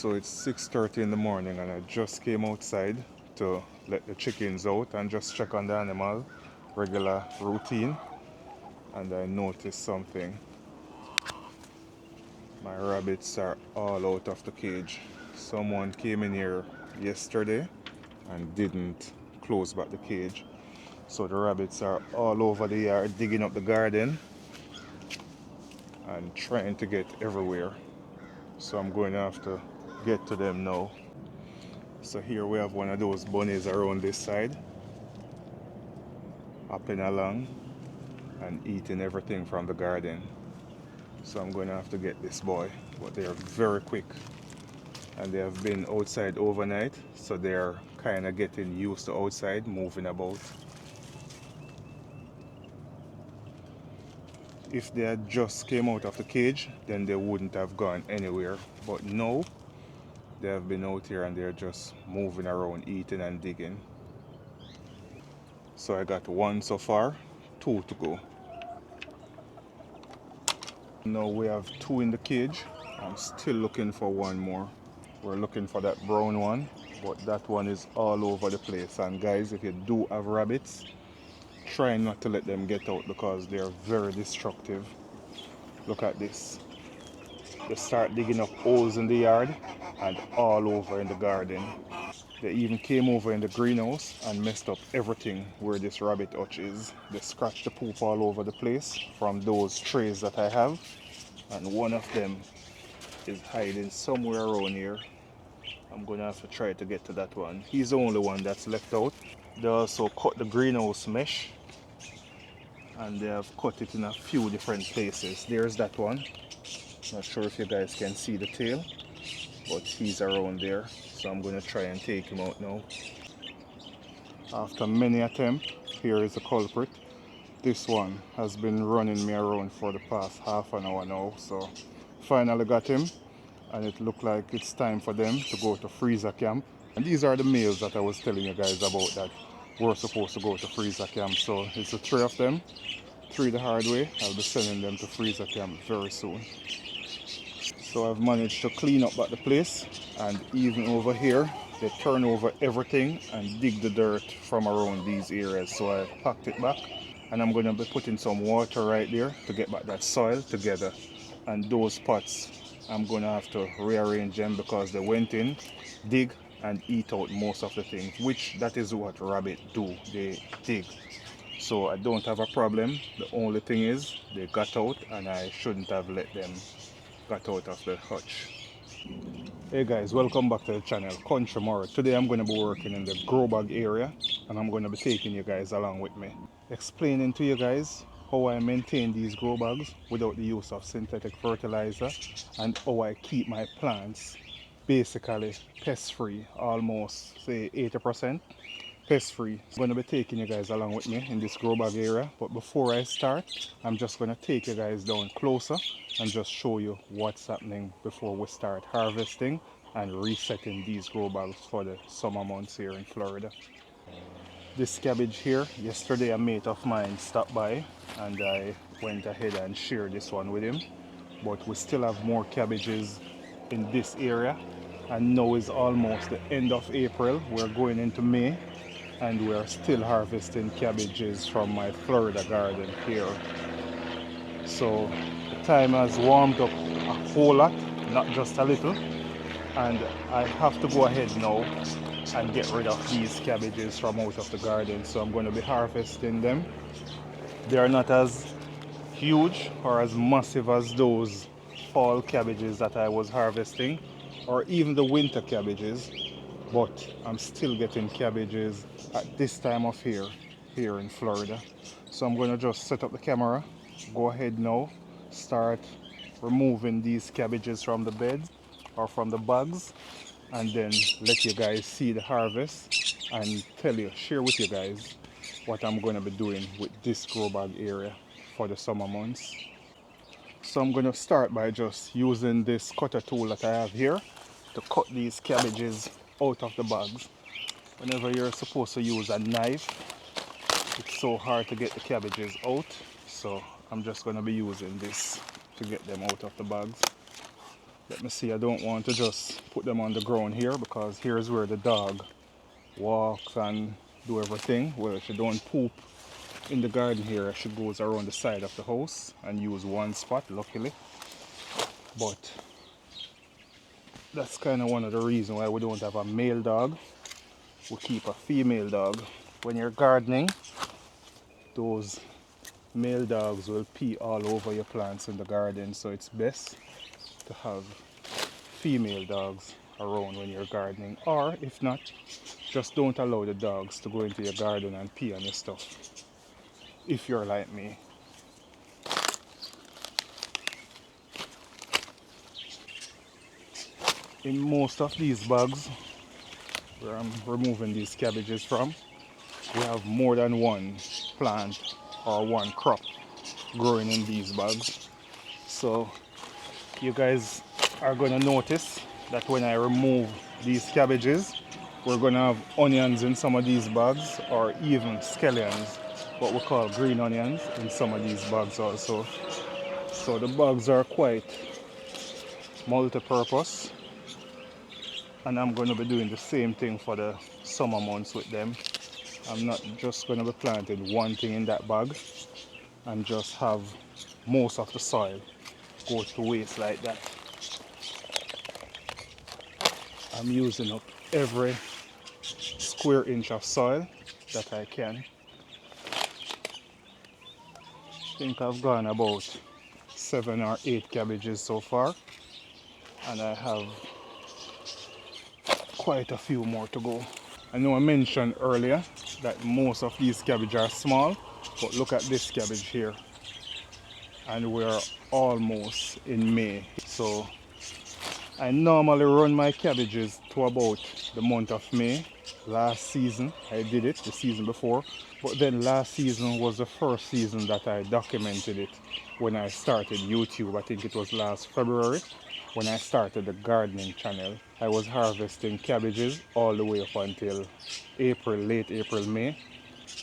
So it's 6:30 in the morning and I just came outside to let the chickens out and just check on the animal, regular routine, and I noticed something. My rabbits are all out of the cage. Someone came in here yesterday and didn't close back the cage. So the rabbits are all over the yard digging up the garden and trying to get everywhere. So I'm going to have to get to them now. So here we have one of those bunnies around this side, hopping along and eating everything from the garden. So I'm going to have to get this boy, but they are very quick and they have been outside overnight, so they're kind of getting used to outside, moving about. If they had just came out of the cage, then they wouldn't have gone anywhere, but now they have been out here and they're just moving around, eating and digging. So I got one so far, two to go. Now we have two in the cage. I'm still looking for one more. We're looking for that brown one, but that one is all over the place. And guys, if you do have rabbits, try not to let them get out because they're very destructive. Look at this. They start digging up holes in the yard and all over in the garden. They even came over in the greenhouse and messed up everything where this rabbit hutch is. They scratched the poop all over the place from those trays that I have, and one of them is hiding somewhere around here. I'm gonna have to try to get to that one. He's the only one that's left out. They also cut the greenhouse mesh and they have cut it in a few different places. There's that one. Not sure if you guys can see the tail, but he's around there. So I'm gonna try and take him out now. After many attempts, here is the culprit. This one has been running me around for the past half an hour now, so finally got him, and it looked like it's time for them to go to freezer camp. And these are the males that I was telling you guys about that were supposed to go to freezer camp. So it's the three of them, three the hard way. I'll be sending them to freezer camp very soon. So I've managed to clean up back the place, and even over here they turn over everything and dig the dirt from around these areas. So I packed it back and I'm going to be putting some water right there to get back that soil together. And those pots, I'm going to have to rearrange them because they went in, dig and eat out most of the things, which that is what rabbits do, they dig. So I don't have a problem. The only thing is they got out and I shouldn't have let them got out of the hutch. Hey guys, welcome back to the channel, Country Murray. Today I'm going to be working in the grow bag area and I'm going to be taking you guys along with me, explaining to you guys how I maintain these grow bags without the use of synthetic fertilizer and how I keep my plants basically pest free, almost say 80% pest free. I'm going to be taking you guys along with me in this grow bag area, but before I start I'm just going to take you guys down closer and just show you what's happening before we start harvesting and resetting these grow bags for the summer months here in Florida. This cabbage here, yesterday a mate of mine stopped by and I went ahead and shared this one with him, but we still have more cabbages in this area, and now is almost the end of April. We're going into May and we're still harvesting cabbages from my Florida garden here. So the time has warmed up a whole lot, not just a little, and I have to go ahead now and get rid of these cabbages from out of the garden. So I'm going to be harvesting them. They are not as huge or as massive as those fall cabbages that I was harvesting, or even the winter cabbages, but I'm still getting cabbages at this time of year here in Florida. So I'm going to just set up the camera, go ahead now, start removing these cabbages from the beds or from the bags, and then let you guys see the harvest and share with you guys what I'm going to be doing with this grow bag area for the summer months. So I'm going to start by just using this cutter tool that I have here to cut these cabbages out of the bags. Whenever you're supposed to use a knife, it's so hard to get the cabbages out, so I'm just going to be using this to get them out of the bags. Let me see, I don't want to just put them on the ground here because here's where the dog walks and do everything. Well, she don't poop in the garden here. She goes around the side of the house and use one spot, luckily. But that's kind of one of the reasons why we don't have a male dog. We keep a female dog. When you're gardening, those male dogs will pee all over your plants in the garden, so it's best to have female dogs around when you're gardening, or if not, just don't allow the dogs to go into your garden and pee on your stuff if you're like me. In most of these bags where I'm removing these cabbages from, we have more than one plant or one crop growing in these bags. So you guys are going to notice that when I remove these cabbages, we're going to have onions in some of these bags, or even scallions, what we call green onions, in some of these bags also. So the bags are quite multi-purpose, and I'm going to be doing the same thing for the summer months with them. I'm not just going to be planting one thing in that bag and just have most of the soil go to waste like that. I'm using up every square inch of soil that I can. I think I've gone about 7 or 8 cabbages so far, and I have quite a few more to go. I know I mentioned earlier that most of these cabbages are small, but look at this cabbage here, and we're almost in May. So I normally run my cabbages to about the month of May. Last season I did it, the season before, but then last season was the first season that I documented it when I started YouTube. I think it was last February when I started the gardening channel. I was harvesting cabbages all the way up until April, late April, May,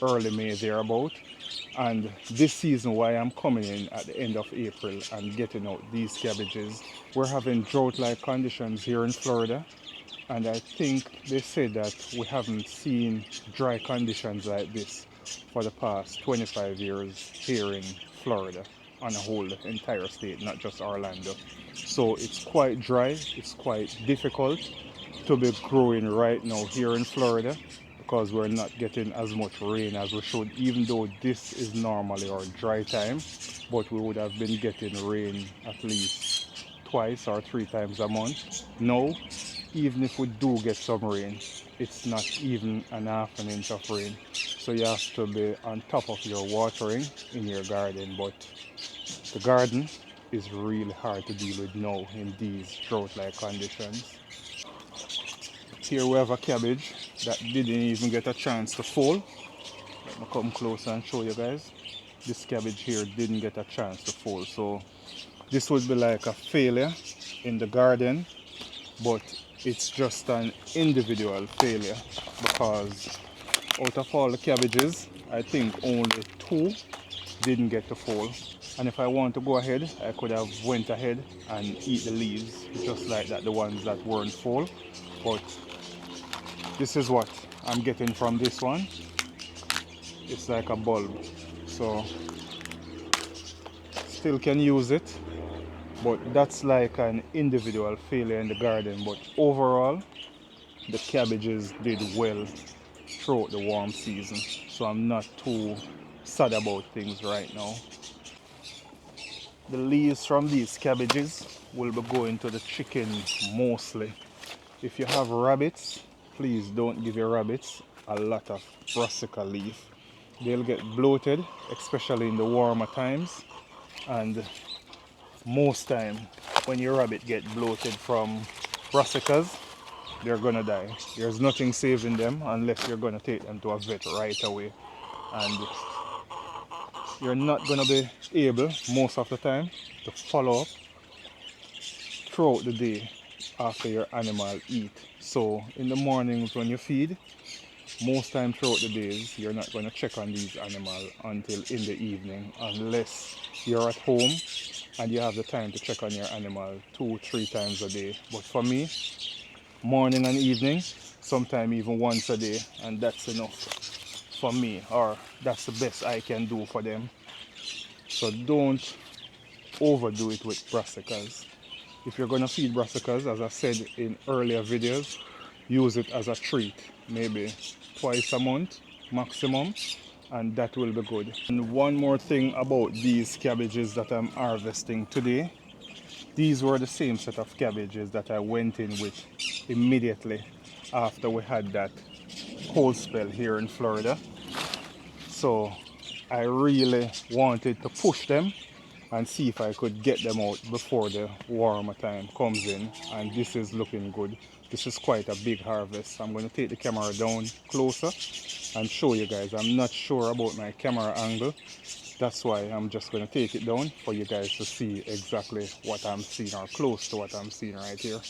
early May thereabout. And this season, why I'm coming in at the end of April and getting out these cabbages, we're having drought-like conditions here in Florida, and I think they said that we haven't seen dry conditions like this for the past 25 years here in Florida, on the whole entire state, not just Orlando. So it's quite dry, it's quite difficult to be growing right now here in Florida because we're not getting as much rain as we should, even though this is normally our dry time, but we would have been getting rain at least twice or 3 times a month. Now, even if we do get some rain, it's not even an half an inch of rain. So you have to be on top of your watering in your garden, but the garden is really hard to deal with now in these drought-like conditions. Here we have a cabbage that didn't even get a chance to fall. Let me come closer and show you guys. This cabbage here didn't get a chance to fall, so this would be like a failure in the garden, but it's just an individual failure because out of all the cabbages, I think only 2 didn't get to fall. And if I want to go ahead, I could have went ahead and eat the leaves just like that, the ones that weren't full. But this is what I'm getting from this one. It's like a bulb, so still can use it, but that's like an individual failure in the garden. But overall, the cabbages did well throughout the warm season, so I'm not too sad about things right now. The leaves from these cabbages will be going to the chicken mostly. If you have rabbits, please don't give your rabbits a lot of brassica leaf. They'll get bloated, especially in the warmer times, and most time when your rabbit get bloated from brassicas, they're gonna die. There's nothing saving them unless you're gonna take them to a vet right away, and you're not gonna be able most of the time to follow up throughout the day after your animal eat. So in the mornings when you feed, most time throughout the days, you're not going to check on these animals until in the evening, unless you're at home and you have the time to check on your animal 2-3 times a day. But for me, morning and evening, sometimes even once a day, and that's enough for me, or that's the best I can do for them. So don't overdo it with brassicas. If you're going to feed brassicas, as I said in earlier videos, use it as a treat, maybe twice a month maximum, and that will be good. And one more thing about these cabbages that I'm harvesting today, these were the same set of cabbages that I went in with immediately after we had that cold spell here in Florida. So I really wanted to push them and see if I could get them out before the warmer time comes in, and this is looking good. This is quite a big harvest. I'm going to take the camera down closer and show you guys. I'm not sure about my camera angle, that's why I'm just going to take it down for you guys to see exactly what I'm seeing, or close to what I'm seeing right here.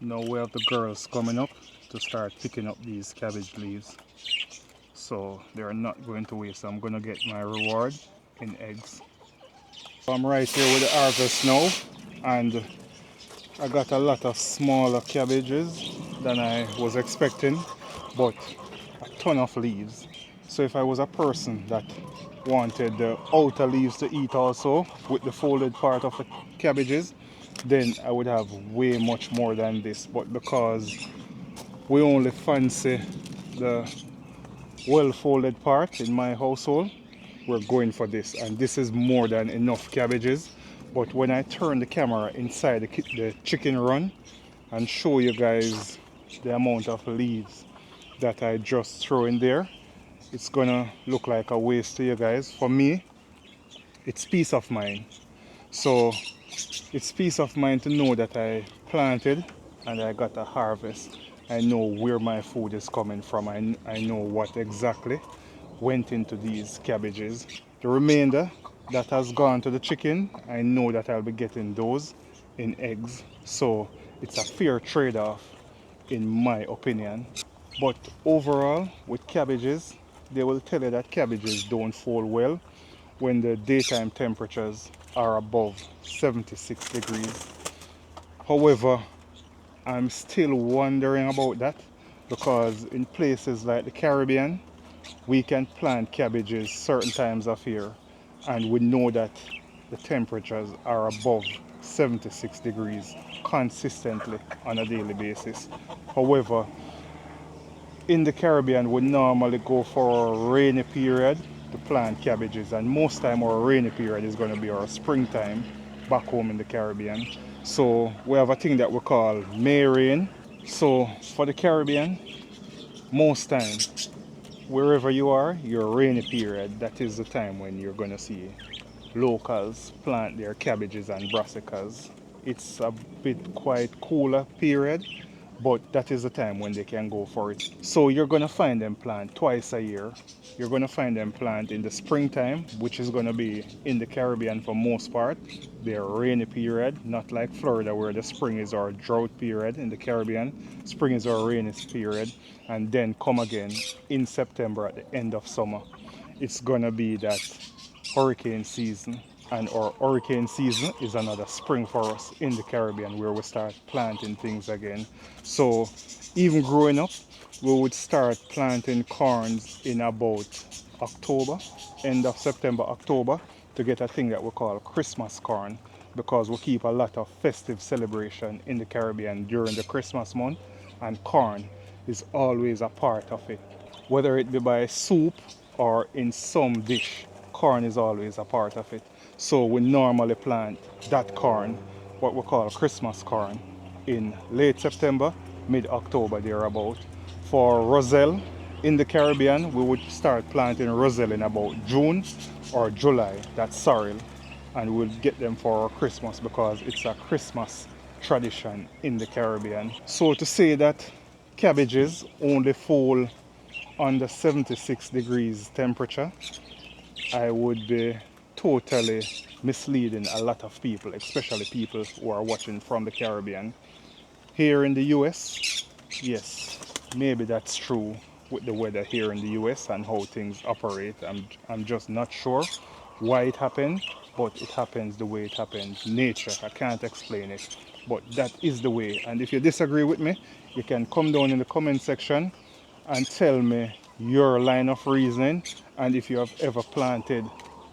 Now we have the girls coming up to start picking up these cabbage leaves, so they're not going to waste. I'm going to get my reward in eggs. I'm right here with the harvest now, and I got a lot of smaller cabbages than I was expecting, but a ton of leaves. So if I was a person that wanted the outer leaves to eat also with the folded part of the cabbages, then I would have way much more than this. But because we only fancy the well folded part in my household, we're going for this, and this is more than enough cabbages. But when I turn the camera inside the chicken run and show you guys the amount of leaves that I just throw in there, it's gonna look like a waste to you guys. For me, it's peace of mind. So it's peace of mind to know that I planted and I got a harvest. I know where my food is coming from. I know what exactly went into these cabbages. The remainder that has gone to the chicken, I know that I'll be getting those in eggs. So it's a fair trade-off in my opinion. But overall, with cabbages, they will tell you that cabbages don't fall well when the daytime temperatures are above 76 degrees. However, I'm still wondering about that, because in places like the Caribbean, we can plant cabbages certain times of year, and we know that the temperatures are above 76 degrees consistently on a daily basis. However, in the Caribbean, we normally go for a rainy period to plant cabbages, and most time our rainy period is going to be our springtime back home in the Caribbean. So we have a thing that we call May rain. So for the Caribbean, most time, wherever you are, your rainy period, that is the time when you're going to see locals plant their cabbages and brassicas. It's a bit quite cooler period, but that is the time when they can go for it. So you're going to find them plant twice a year. You're going to find them plant in the springtime, which is going to be in the Caribbean for most part, their rainy period, not like Florida where the spring is our drought period. In the Caribbean, spring is our rainy period, and then come again in September at the end of summer. It's going to be that hurricane season, and our hurricane season is another spring for us in the Caribbean, where we start planting things again. So even growing up, we would start planting corns in about October, end of September, October, to get a thing that we call Christmas corn, because we keep a lot of festive celebration in the Caribbean during the Christmas month, and corn is always a part of it, whether it be by soup or in some dish. Corn is always a part of it. So we normally plant that corn, what we call Christmas corn, in late September, mid-October thereabout. For roselle in the Caribbean, we would start planting roselle in about June or July, that's sorrel, and we'll get them for Christmas because it's a Christmas tradition in the Caribbean. So to say that cabbages only fall under 76 degrees temperature, I would be totally misleading a lot of people, especially people who are watching from the Caribbean. here in the US, yes, maybe that's true with the weather here in the US and how things operate. I'm just not sure why it happened, but it happens the way it happens. Nature, I can't explain it, but that is the way. And if you disagree with me, you can come down in the comment section and tell me your line of reasoning, and if you have ever planted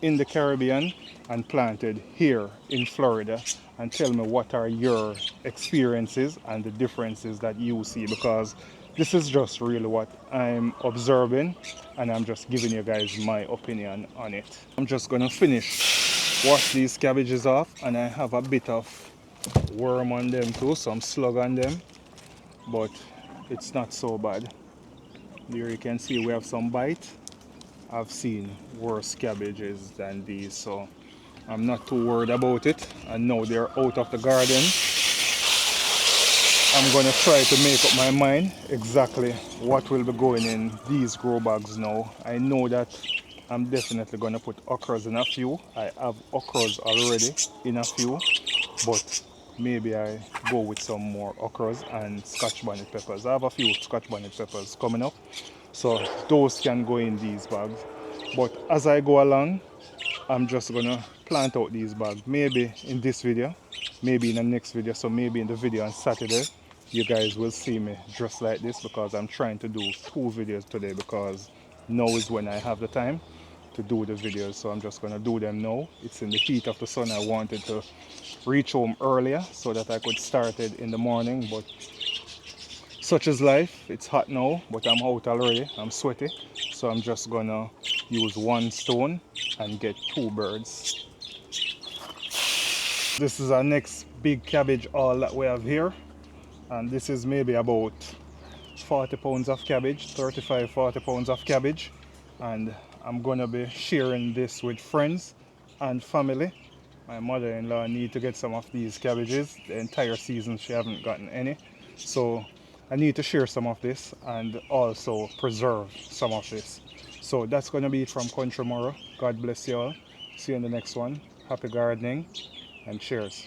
in the Caribbean and planted here in Florida, and tell me what are your experiences and the differences that you see, because this is just really what I'm observing and I'm just giving you guys my opinion on it. I'm just gonna wash these cabbages off, and I have a bit of worm on them too, some slug on them, but it's not so bad. Here you can see we have some bite. I've seen worse cabbages than these, so I'm not too worried about it. And now they're out of the garden, I'm gonna try to make up my mind exactly what will be going in these grow bags now. I know that I'm definitely gonna put okras in a few. I have okras already in a few, but maybe I go with some more okras and scotch bonnet peppers. I have a few scotch bonnet peppers coming up, so those can go in these bags. But as I go along, I'm just gonna plant out these bags, maybe in this video, maybe in the next video. So maybe in the video on Saturday you guys will see me dressed like this, because I'm trying to do 2 videos today, because now is when I have the time to do the videos. So I'm just gonna do them now. It's in the heat of the sun. I wanted to reach home earlier so that I could start it in the morning, but such is life. It's hot now, but I'm out already. I'm sweaty, so I'm just gonna use 1 stone and get 2 birds. This is our next big cabbage haul that we have here, and this is maybe about 40 pounds of cabbage, 35-40 pounds of cabbage, and I'm gonna be sharing this with friends and family. My mother-in-law need to get some of these cabbages. The entire season she haven't gotten any, so I need to share some of this and also preserve some of this. So that's gonna be it from Country Moro. God bless you all. See you in the next one. Happy gardening and cheers.